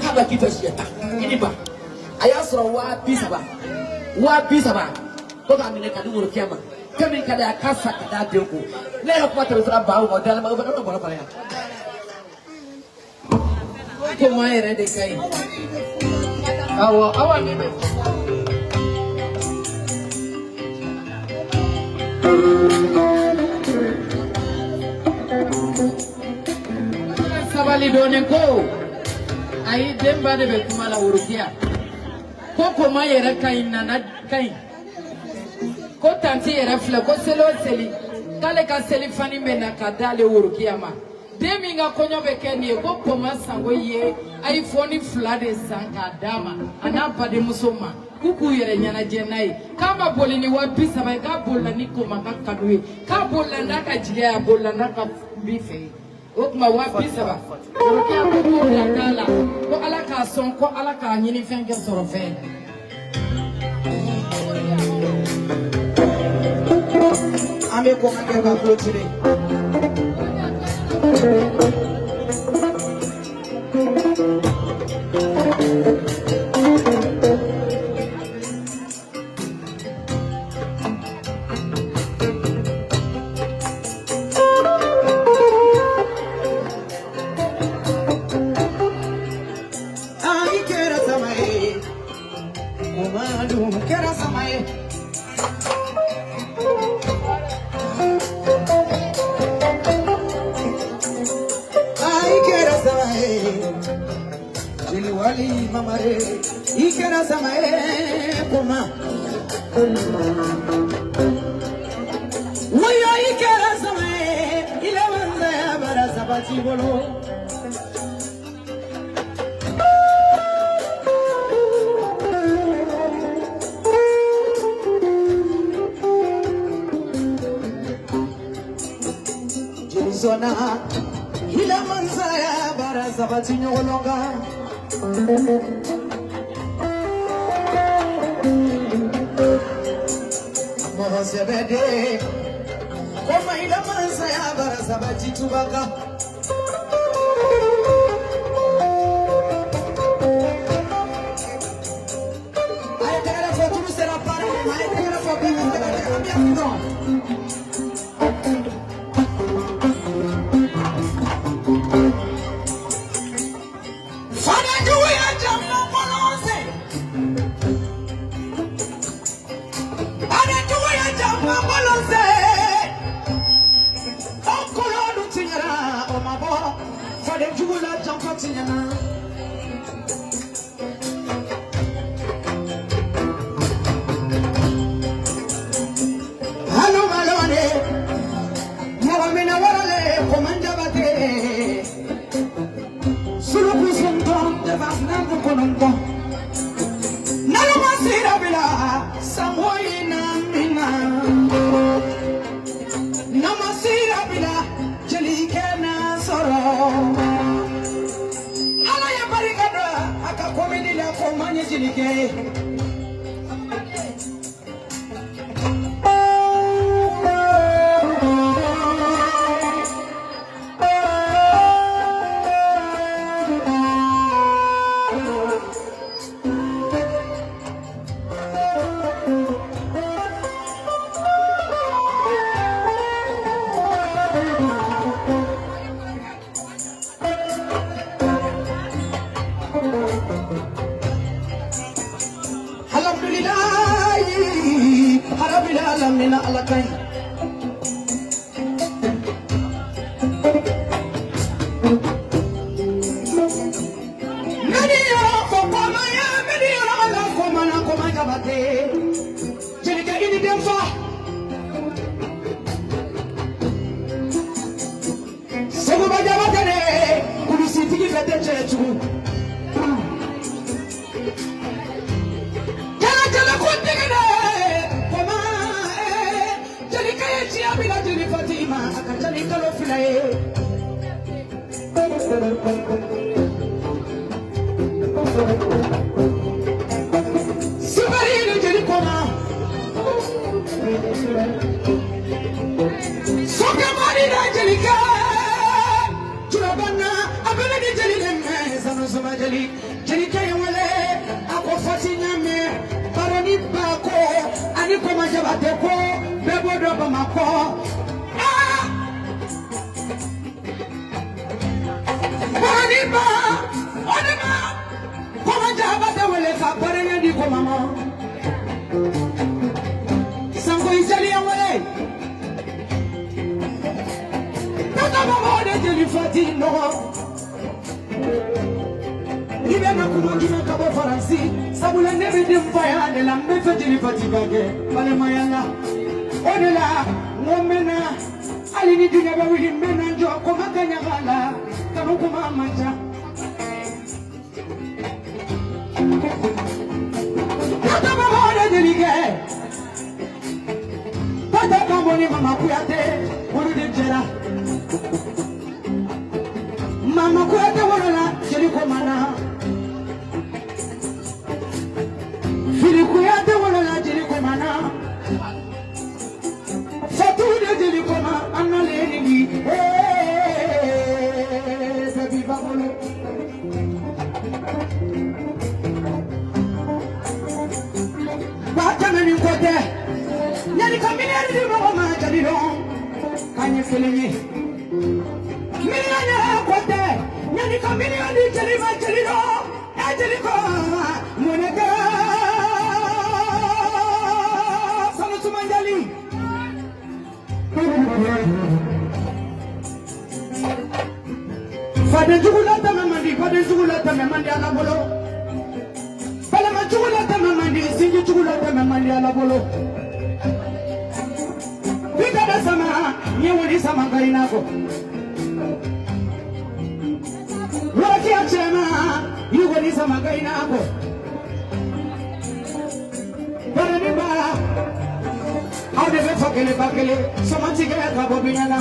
kaba kifashiyata ini ba ayasra wa bisaba ko ka mine ka duro kiyama kamin kada kasa kada denko le ya kuma ta ba wa da ma ba ya ko ma yare da kai awa ne sabali done ko ayi demba de be kuma la urukia ko ma yare kai nana kai ko tanti yare fle ko selo seli kale ka seli fani mena ka dale urukia ma demi nga konyo be kenie ko ma sango ye ayi foni flade sanka dama anapa de musoma kuku yere nyana jenai kama bolini wa bisa ba ka bolla ni ko maka kadwe ka bolla ndaka jiya bolla ndaka bife okuma wa bisa ba urukia ko la kala ko ala ka son ko ala ka nyini fenge soro fe ame ko ka ka flotire Zona hila manzaya bara sabati nyolonga Amoro sebede koma hila manzaya bara sabati tubaka Ay tera fo tu sera para ay tera fo bi no jeli ke wale ako fati nyame baroni bako ani ko majabate ko bebo do bamako baroni ba onima ko majabate wale ka barenya di ko mama sango jeli wale tata mama de jeli fati no Ibe na kumangina kabo faransi sabula nebe dimfaya de la mefe jili fatigage bale mayala odela ngomena ali ni dunya ba wili mena njo ko maganya bala kanu kuma manja tata mama de delige tata mama ni mama kuyate wonu de jera mama kuyate wala jeli ko mana Kuyate wala la jeli ko mana fatu de jeli ko ma anale ni baby babolo bata meni kote nyani kamini di mama ma jeli don kanye keleni minyanya kote nyani kamini di jeli ma jeli don jeli ko moneka Fade jugulata mamandi ala bolo. Pala ma jugulata mamandi sinji jugulata mamandi ala bolo. Bika da sama nyewuli sama gainako. Waki achema yugoli sama gainako. Para ni ba Ade be fakele bakele somanti ke ka bobinyana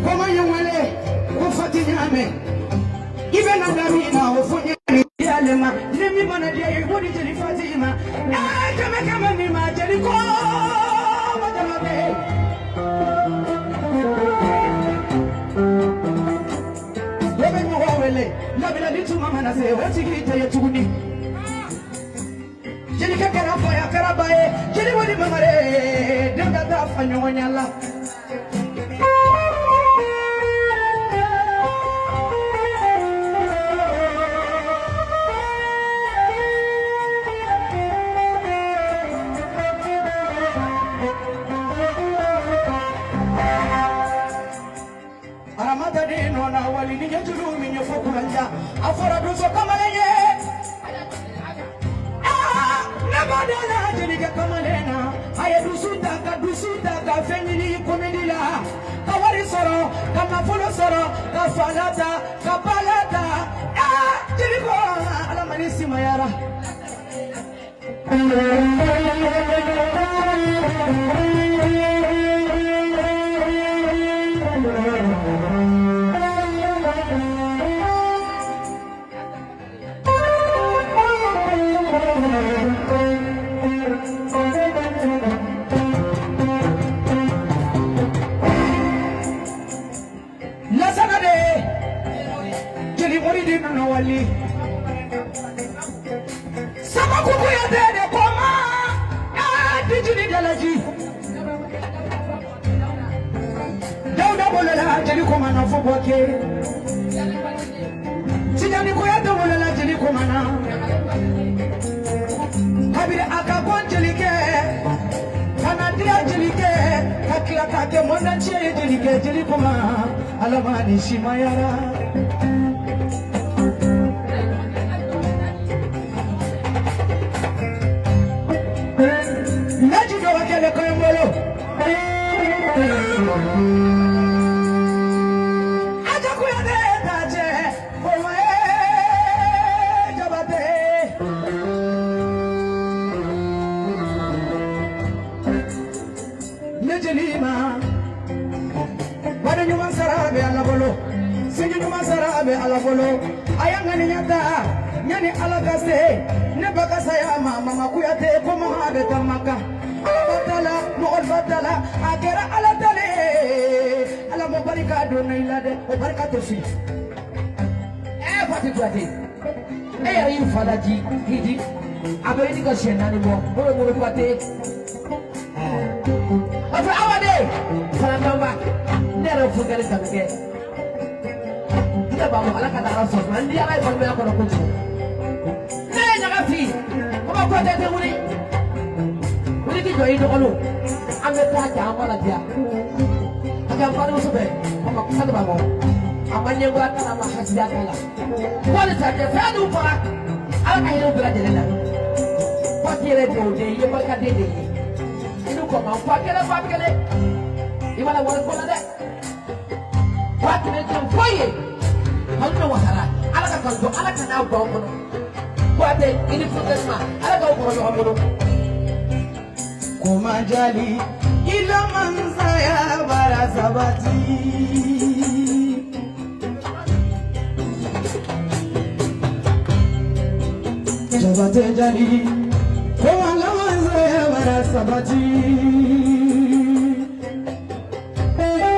koma yewele ko fati nyame ibe na darina o fonye yalema nemi bana dia yodi jeli fatima kama ni ma jeli ko madamabe lebe mo wele labila ditu mama na se wati kite yetuguni Jeli kakara faya karabaye jeli wadi mamare demda da fanyo nyala aramata de nona wali ni julu mi nyofokulanja afara dozo kamaleye Badala jeliga kamalena aya dusuta ka fenini komedila kawari soro kama folo soro ka falata ka balata jeligo ala manisi mayara Sama kuku ya dede koma dijini dalaji Dauda bolela jeli koma na foboke Tijani kuyate bolela jeli koma na Kabiri akabon jelike Kanadia jelike Kakila kake monda chie jelike jeli koma Alamani shimayara Najido wakele koyongolo Aja kuyade taje Owe jabate Nejelima Bade nyuma sarabe ala bolo Singi nyuma sarabe ala bolo Ayanga ni nyata Nyani ala kase Nebaka sayama mama kuyate Koma habe tamaka Batala Mughal batala Akera ala tale Ala mubarika dona ilade Mubarika tofi Fati Kuate. Eh, are you Falaji? Hidi? Abedi Goshen anymore. Moro Kuate. Of our day, Fanamba, never forget it again. Kita bawa anak kata rasul, nanti apa yang berbeda kalau kunci. Saya jangan fi, apa kau tak tahu ni? Ini kita itu kalau, ambil tak jam malah dia. Agak baru sebab, apa kita bawa, amanya buat nama hasil kalah. Kalau saja saya lupa, anak ini belajar lagi. Pasti ada jodoh, ia berkat dia. Ini kau mau pakai le, ibarat orang kau ada. Waktu ni jam kaya, kalau wahara, anak kalau anak nak bawa kono, waktu ini proses mah, anak kau kono kono. Kumajali ilaman saya barasabati. Jabate jali, kumalaman saya barasabati. Hey